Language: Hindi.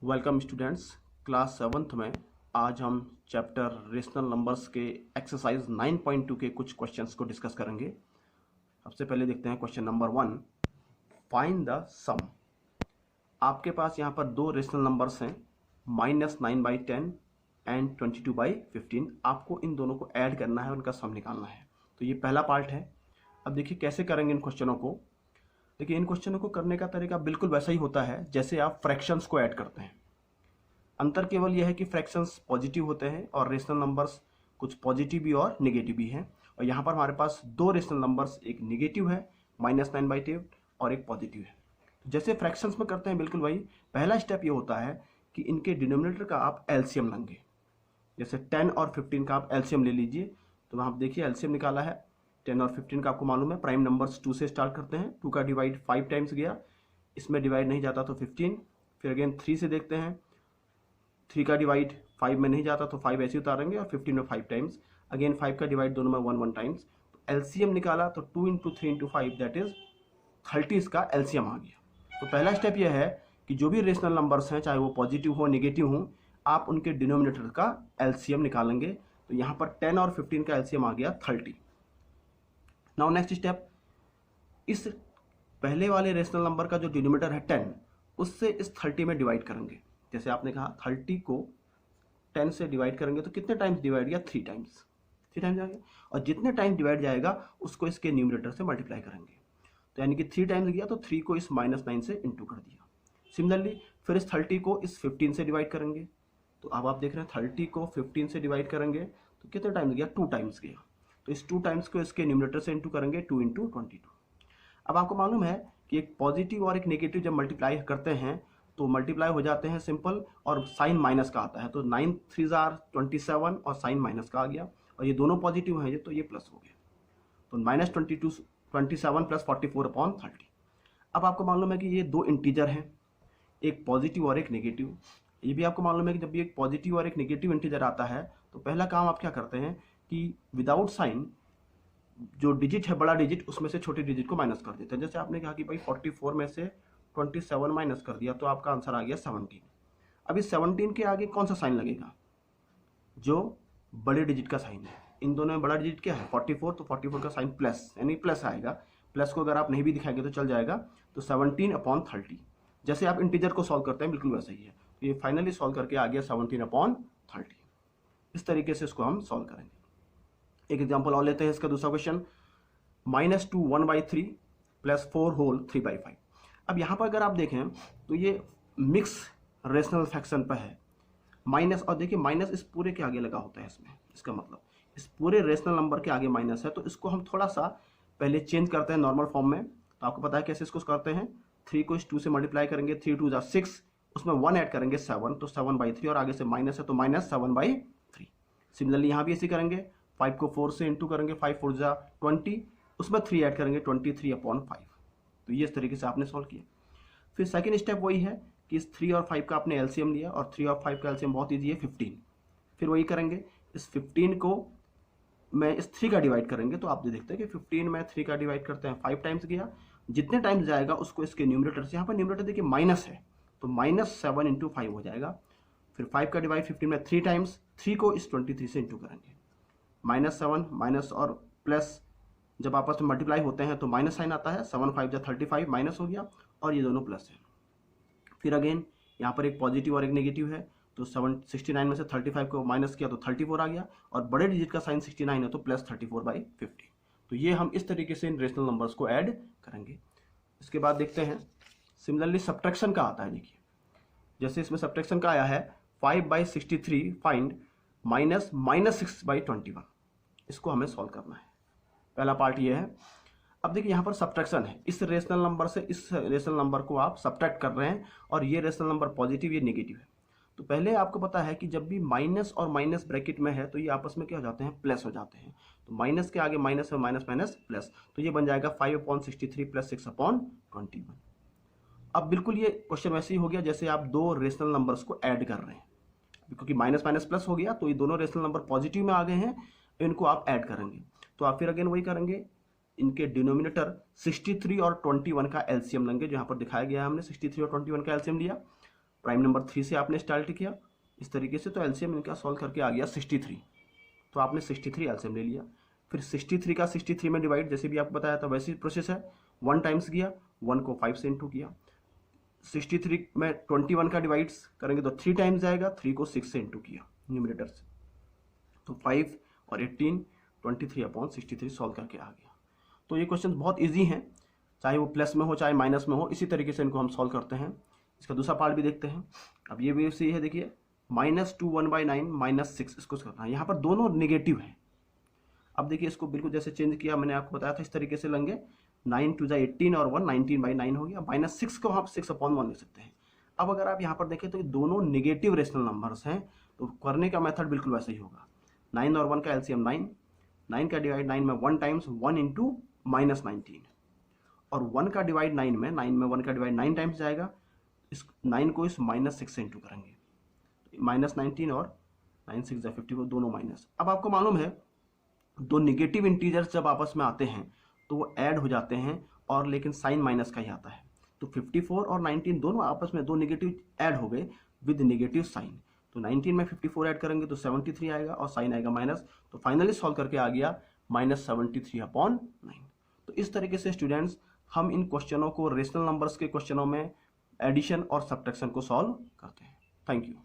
Welcome students. क्लास 7th में आज हम चैप्टर रेशनल नंबर्स के एक्सरसाइज 9.2 के कुछ क्वेश्चंस को डिस्कस करेंगे। सबसे पहले देखते हैं क्वेश्चन नंबर 1, फाइंड द सम। आपके पास यहाँ पर दो रेशनल नंबर्स हैं, -9/10 एंड 22/15। आपको इन दोनों को ऐड करना है, उनका सम निकालना है। तो ये पहला पार्ट है। अब देखिए कैसे करेंगे इन क्वेश्चनों को। देखिए इन क्वेश्चनों को करने का तरीका बिल्कुल वैसा ही होता है जैसे आप फ्रैक्शंस को ऐड करते हैं। अंतर केवल यह है कि फ्रैक्शंस पॉजिटिव होते हैं और रेशनल नंबर्स कुछ पॉजिटिव भी और निगेटिव भी हैं। और यहाँ पर हमारे पास दो रेशनल नंबर्स, एक निगेटिव है -9/10 और एक पॉजिटिव है। तो जैसे फ्रैक्शंस में करते हैं बिल्कुल वही। पहला स्टेप ये होता है कि इनके डिनोमिनेटर का आप एलसीएम लेंगे। जैसे 10 और 15 का आप एलसीएम ले लीजिए। तो आप देखिए एलसीएम निकाला है 10 और 15 का, आपको मालूम है प्राइम नंबर्स 2 से स्टार्ट करते हैं। 2 का डिवाइड 5 टाइम्स गया, इसमें डिवाइड नहीं जाता तो 15। फिर अगेन 3 से देखते हैं, 3 का डिवाइड 5 में नहीं जाता तो 5 ऐसे उतारेंगे और 15 में 5 टाइम्स। अगेन 5 का डिवाइड दोनों में 1 टाइम्स। तो एलसीएम निकाला तो 2 × 3 × 5 दैट इज 30 इसका एलसीएम आ गया। तो पहला स्टेप यह है कि जो भी रेशनल नंबर्स हैं, चाहे वो पॉजिटिव हो निगेटिव हो, आप उनके डिनोमिनेटर का एलसीएम निकालेंगे। तो यहाँ पर 10 और 15 का एलसीएम आ गया 30। नाउ नेक्स्ट स्टेप, इस पहले वाले रेशनल नंबर का जो डिनोमिनेटर है 10, उससे इस 30 में डिवाइड करेंगे। जैसे आपने कहा 30 को 10 से डिवाइड करेंगे तो कितने टाइम्स डिवाइड किया? 3 टाइम्स। 3 टाइम्स आ गया। और जितने टाइम्स डिवाइड जाएगा उसको इसके न्यूमरेटर से मल्टीप्लाई करेंगे। तो यानी कि 3 टाइम्स गया तो 3 को इस -9 से इंटू कर दिया। सिमिलरली फिर इस 30 को इस 15 से डिवाइड करेंगे। तो अब आप देख रहे हैं 30 को 15 से डिवाइड करेंगे तो कितने टाइम्स गया? 2 टाइम्स गया। तो इस 2 टाइम्स को इसके न्यूमरेटर से इंटू करेंगे, 2 × 22। अब आपको मालूम है कि एक पॉजिटिव और एक नेगेटिव जब मल्टीप्लाई करते हैं तो मल्टीप्लाई हो जाते हैं सिंपल, और साइन माइनस का आता है। तो 9 3 आर 27 और साइन माइनस का आ गया, और ये दोनों पॉजिटिव हैं, ये तो ये प्लस हो गया। तो -27 + 44/30। अब आपको मालूम है कि ये दो इंटीजर हैं, एक पॉजिटिव और एक नेगेटिव। ये भी आपको मालूम है कि जब भी एक पॉजिटिव और एक नेगेटिव इंटीजर आता है तो पहला काम आप क्या करते हैं कि विदाउट साइन जो डिजिट है, बड़ा डिजिट, उसमें से छोटे डिजिट को माइनस कर देते हैं। जैसे आपने कहा कि भाई 44 में से 27 माइनस कर दिया तो आपका आंसर आ गया 17। अब इस 17 के आगे कौन सा साइन लगेगा? जो बड़े डिजिट का साइन है। इन दोनों में बड़ा डिजिट क्या है? 44। तो 44 का साइन प्लस, यानी प्लस आएगा। प्लस को अगर आप नहीं भी दिखाएंगे तो चल जाएगा। तो 17/30। जैसे आप इंटीजर को सॉल्व करते हैं बिल्कुल वैसा ही है। तो ये फाइनली सॉल्व करके आ गया 17/30। इस तरीके से इसको हम सॉल्व करेंगे। एक एग्जाम्पल और लेते हैं इसका, दूसरा क्वेश्चन, -2 1/3 + 4 होल 3/5। अब यहाँ पर अगर आप देखें तो ये मिक्स रेशनल फ्रैक्शन पर है माइनस, और देखिए माइनस इस पूरे के आगे लगा होता है इसमें। इसका मतलब इस पूरे रेशनल नंबर के आगे माइनस है। तो इसको हम थोड़ा सा पहले चेंज करते हैं नॉर्मल फॉर्म में। तो आपको पता है कैसे इसको करते हैं। 3 को इस 2 से मल्टीप्लाई करेंगे, 3 × 2 = 6, उसमें 1 ऐड करेंगे 7, तो 7/3, और आगे से माइनस है तो -7/3। सिमिलरली यहाँ भी ऐसे करेंगे, 5 को 4 से इंटू करेंगे, 5 × 4 = 20, उसमें 3 ऐड करेंगे, 23/5। तो ये इस तरीके से आपने सॉल्व किया। फिर सेकंड स्टेप वही है कि इस 3 और 5 का आपने एलसीएम लिया, और 3 और 5 का एलसीएम बहुत ईजी है 15। फिर वही करेंगे, इस 15 को मैं इस 3 का डिवाइड करेंगे। तो आप देखते हैं कि 15 में 3 का डिवाइड करते हैं 5 टाइम्स गया। जितने टाइम्स जाएगा उसको इसके न्यूमरेटर से, यहाँ पर न्यूमरेटर देखिए माइनस है तो -7 × 5 हो जाएगा। फिर 5 का डिवाइड 15 में 3 टाइम्स, 3 को इस 23 से इंटू करेंगे। -7 माइनस और प्लस जब आपस में मल्टीप्लाई होते हैं तो माइनस साइन आता है, 7 × 5 = 35, माइनस हो गया, और ये दोनों प्लस है। फिर अगेन यहाँ पर एक पॉजिटिव और एक नेगेटिव है। तो 69 में से 35 को माइनस किया तो 34 आ गया, और बड़े डिजिट का साइन 69 है तो +34/50। तो ये हम इस तरीके से इन रेशनल नंबर्स को ऐड करेंगे। इसके बाद देखते हैं सिमिलरली सब्ट्रैक्शन का आता है। देखिए जैसे इसमें सब्ट्रैक्शन का आया है 5/63 फाइंड -6/21। इसको हमें सॉल्व करना है। पहला पार्ट ये है। अब देखिए यहाँ पर सब्ट्रैक्शन है, इस रेशनल नंबर से इस रेशनल नंबर को आप सब्ट्रैक्ट कर रहे हैं, और ये रेशनल नंबर पॉजिटिव, ये नेगेटिव है। तो पहले आपको पता है कि जब भी माइनस और माइनस ब्रैकेट में है तो ये आपस में क्या हो जाते हैं? प्लस हो जाते हैं। तो माइनस के आगे माइनस है, माइनस माइनस प्लस, तो ये बन जाएगा 5/63 + 6/21। अब बिल्कुल ये क्वेश्चन वैसे ही हो गया जैसे आप दो रेशनल नंबर्स को ऐड कर रहे हैं, क्योंकि माइनस माइनस प्लस हो गया तो ये दोनों रेशनल नंबर पॉजिटिव में आ गए हैं, इनको आप ऐड करेंगे। तो आप फिर अगेन वही करेंगे, इनके डिनोमिनेटर 63 और 21 का एलसीएम लेंगे, जो यहाँ पर दिखाया गया है हमने 63 और 21 का एलसीएम लिया। प्राइम नंबर 3 से आपने स्टार्ट किया इस तरीके से, तो एलसीएम इनका सॉल्व करके आ गया 63। तो आपने 63 एलसीएम ले लिया, फिर 63 का 63 में डिवाइड, जैसे भी आपको बताया था वैसी प्रोसेस है, 1 टाइम्स किया, 1 को 5 से इंटू किया। 63 में 21 का डिवाइड्स करेंगे तो 3 टाइम्स जाएगा, 3 को 6 से इंटू किया न्यूमरेटर से, तो 5 और 18 23/63 सॉल्व करके आ गया। तो ये क्वेश्चन बहुत ईजी हैं, चाहे वो प्लस में हो चाहे माइनस में हो, इसी तरीके से इनको हम सॉल्व करते हैं। इसका दूसरा पार्ट भी देखते हैं। अब ये भी सही है, देखिए -2 1/9 -6 इसको करना है, यहाँ पर दोनों निगेटिव है। अब देखिए इसको बिल्कुल जैसे चेंज किया, मैंने आपको बताया था इस तरीके से लेंगे, 9 2 18 और 1 19/9 हो गया, -6 को आप 6/1 लिख सकते हैं। अब अगर आप यहाँ पर देखें तो ये दोनों निगेटिव रेशनल नंबर्स हैं, तो करने का मेथड बिल्कुल वैसे ही होगा। 9 और 1 का एलसीएम 9, 9 का डिवाइड 9 में 1 टाइम्स 1 इंटू -19, और 1 का डिवाइड 9 में 1 का डिवाइड 9 टाइम्स जाएगा, इस 9 को इस -6 से इंटू करेंगे, -19 और 9 6 54 दोनों माइनस। अब आपको मालूम है दो निगेटिव इंटीजर्स जब आपस में आते हैं तो वो ऐड हो जाते हैं, और लेकिन साइन माइनस का ही आता है। तो 54 और 19 दोनों आपस में दो निगेटिव ऐड हो गए विद निगेटिव साइन, तो 19 में 54 ऐड करेंगे तो 73 आएगा और साइन आएगा माइनस, तो फाइनली सॉल्व करके आ गया -73/9। तो इस तरीके से स्टूडेंट्स हम इन क्वेश्चनों को रेशनल नंबर्स के क्वेश्चनों में एडिशन और सब्ट्रैक्शन को सॉल्व करते हैं। Thank you.